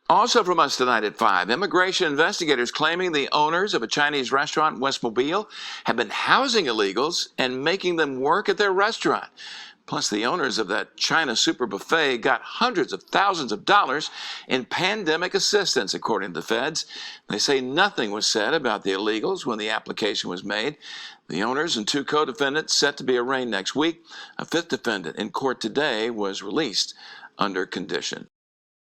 Also from us tonight at 5, immigration investigators claiming the owners of a Chinese restaurant in West Mobile have been housing illegals and making them work at their restaurant. Plus, the owners of that China super buffet got hundreds of thousands of dollars in pandemic assistance, according to the feds. They say nothing was said about the illegals when the application was made. The owners and 2 co-defendants set to be arraigned next week. A 5th defendant in court today was released under condition.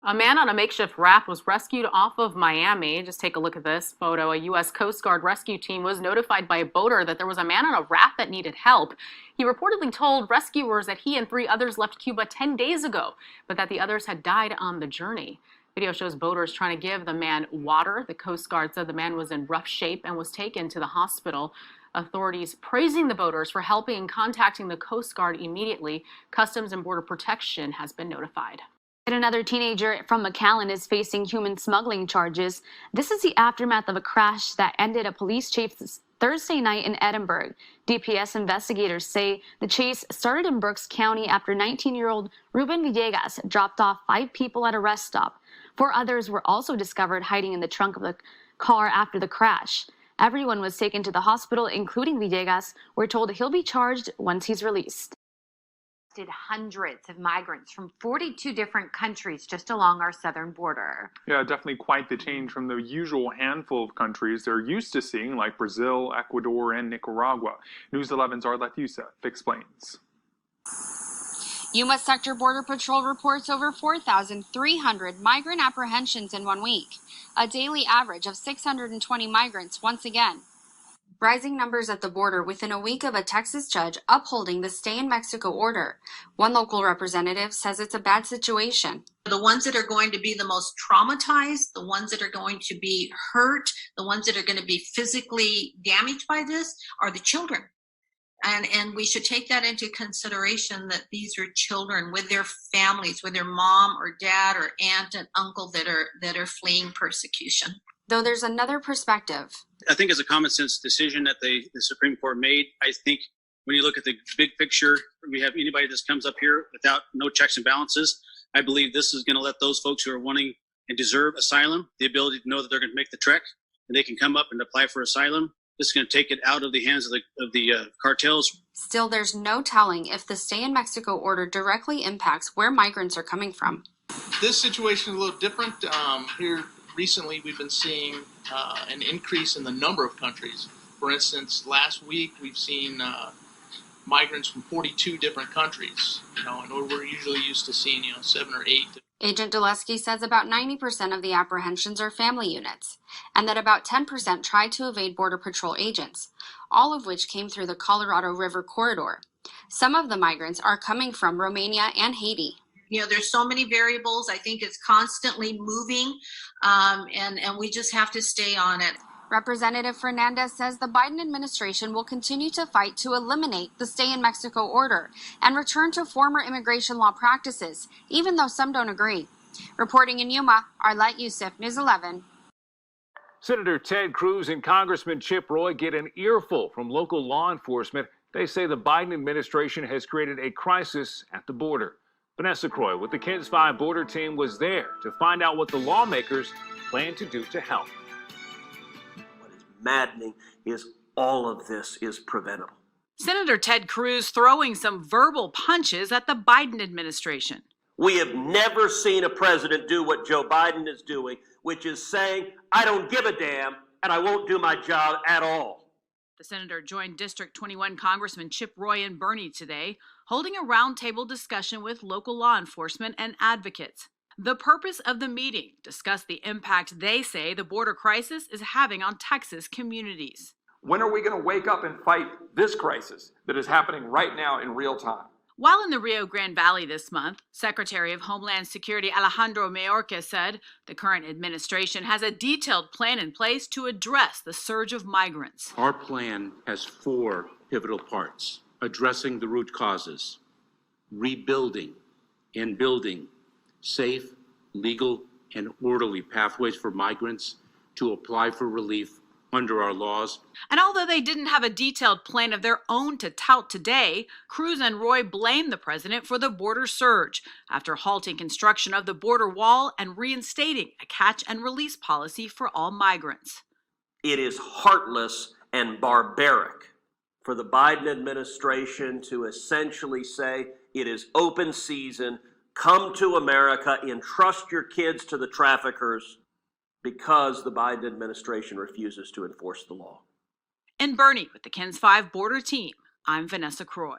A man on a makeshift raft was rescued off of Miami. Just take a look at this photo. A U.S. Coast Guard rescue team was notified by a boater that there was a man on a raft that needed help. He reportedly told rescuers that he and 3 others left Cuba 10 days ago, but that the others had died on the journey. Video shows boaters trying to give the man water. The Coast Guard said the man was in rough shape and was taken to the hospital. Authorities praising the boaters for helping and contacting the Coast Guard immediately. Customs and Border Protection has been notified. And another teenager from McAllen is facing human smuggling charges. This is the aftermath of a crash that ended a police chase Thursday night in Edinburgh. DPS investigators say the chase started in Berks County after 19-year-old Ruben Villegas dropped off 5 people at a rest stop. 4 others were also discovered hiding in the trunk of the car after the crash. Everyone was taken to the hospital, including Villegas. We're told he'll be charged once he's released. Hundreds of migrants from 42 different countries just along our southern border. Yeah, definitely quite the change from the usual handful of countries they're used to seeing, like Brazil, Ecuador, and Nicaragua. News 11's Arlette Youssef explains. Yuma Sector Border Patrol reports over 4,300 migrant apprehensions in 1 week, a daily average of 620 migrants once again. Rising numbers at the border within a week of a Texas judge upholding the Stay in Mexico order. One local representative says it's a bad situation. The ones that are going to be the most traumatized, the ones that are going to be hurt, the ones that are going to be physically damaged by this are the children. And we should take that into consideration, that these are children with their families, with their mom or dad or aunt and uncle that are fleeing persecution. Though there's another perspective. I think it's a common sense decision that the Supreme Court made. I think when you look at the big picture, we have anybody that comes up here without no checks and balances. I believe this is going to let those folks who are wanting and deserve asylum the ability to know that they're going to make the trek and they can come up and apply for asylum. This is going to take it out of the hands of the cartels. Still, there's no telling if the Stay in Mexico order directly impacts where migrants are coming from. This situation is a little different. Here recently, we've been seeing an increase in the number of countries. For instance, last week we've seen migrants from 42 different countries. And we're usually used to seeing 7 or 8. Agent Dulesky says about 90% of the apprehensions are family units, and that about 10% tried to evade Border Patrol agents, all of which came through the Colorado River corridor. Some of the migrants are coming from Romania and Haiti. There's so many variables. I think it's constantly moving, and we just have to stay on it. Representative Fernandez says the Biden administration will continue to fight to eliminate the Stay in Mexico order and return to former immigration law practices, even though some don't agree. Reporting in Yuma, Arlette Youssef, News 11. Senator Ted Cruz and Congressman Chip Roy get an earful from local law enforcement. They say the Biden administration has created a crisis at the border. Vanessa Croy with the KENS 5 border team was there to find out what the lawmakers plan to do to help. What is maddening is all of this is preventable. Senator Ted Cruz throwing some verbal punches at the Biden administration. We have never seen a president do what Joe Biden is doing, which is saying, I don't give a damn and I won't do my job at all. The senator joined District 21 Congressman Chip Roy and Bernie today, holding a roundtable discussion with local law enforcement and advocates. The purpose of the meeting discussed the impact they say the border crisis is having on Texas communities. When are we going to wake up and fight this crisis that is happening right now in real time? While in the Rio Grande Valley this month, Secretary of Homeland Security Alejandro Mayorkas said the current administration has a detailed plan in place to address the surge of migrants. Our plan has 4 pivotal parts: addressing the root causes, rebuilding and building safe, legal, and orderly pathways for migrants to apply for relief under our laws. And although they didn't have a detailed plan of their own to tout today, Cruz and Roy blamed the president for the border surge after halting construction of the border wall and reinstating a catch and release policy for all migrants. It is heartless and barbaric for the Biden administration to essentially say it is open season, come to America, entrust your kids to the traffickers, because the Biden administration refuses to enforce the law. In Bernie with the KENS 5 border team, I'm Vanessa Croy.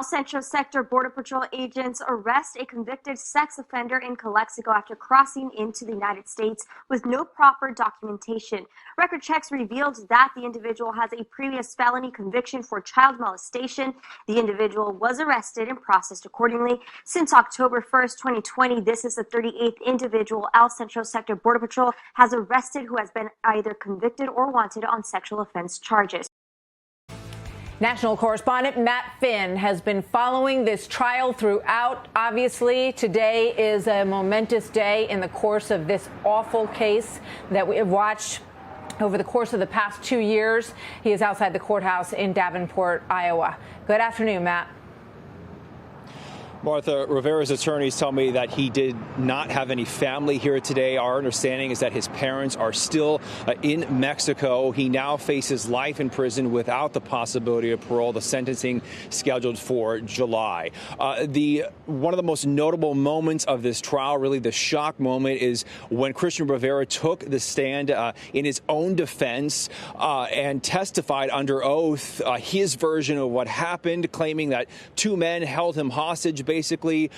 Central Sector Border Patrol agents arrest a convicted sex offender in Calexico after crossing into the United States with no proper documentation. Record checks revealed that the individual has a previous felony conviction for child molestation. The individual was arrested and processed accordingly. Since October 1st, 2020, this is the 38th individual El Central Sector Border Patrol has arrested who has been either convicted or wanted on sexual offense charges. National correspondent Matt Finn has been following this trial throughout. Obviously, today is a momentous day in the course of this awful case that we have watched over the course of the past 2 years. He is outside the courthouse in Davenport, Iowa. Good afternoon, Matt. Martha, Rivera's attorneys tell me that he did not have any family here today. Our understanding is that his parents are still in Mexico. He now faces life in prison without the possibility of parole. The sentencing scheduled for July. One of the most notable moments of this trial, really the shock moment, is when Christian Rivera took the stand in his own defense and testified under oath his version of what happened, claiming that two men held him hostage. Basically,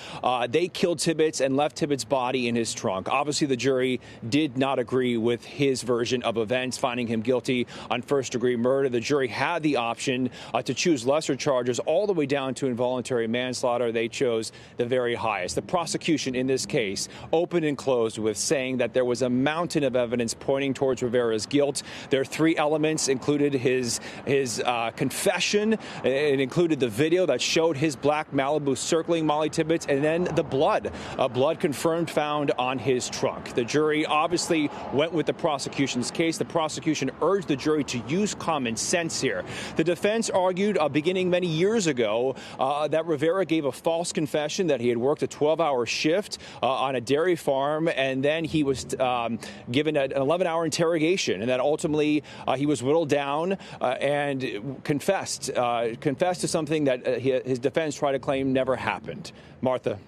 they killed Tibbetts and left Tibbetts' body in his trunk. Obviously, the jury did not agree with his version of events, finding him guilty on first-degree murder. The jury had the option to choose lesser charges all the way down to involuntary manslaughter. They chose the very highest. The prosecution in this case opened and closed with saying that there was a mountain of evidence pointing towards Rivera's guilt. There are three elements, included his confession. It included the video that showed his black Malibu circling Molly Tibbetts, and then the blood confirmed found on his trunk. The jury obviously went with the prosecution's case. The prosecution urged the jury to use common sense here. The defense argued beginning many years ago that Rivera gave a false confession that he had worked a 12-hour shift on a dairy farm, and then he was given an 11-hour interrogation, and that ultimately he was whittled down and confessed to something that his defense tried to claim never happened. Martha.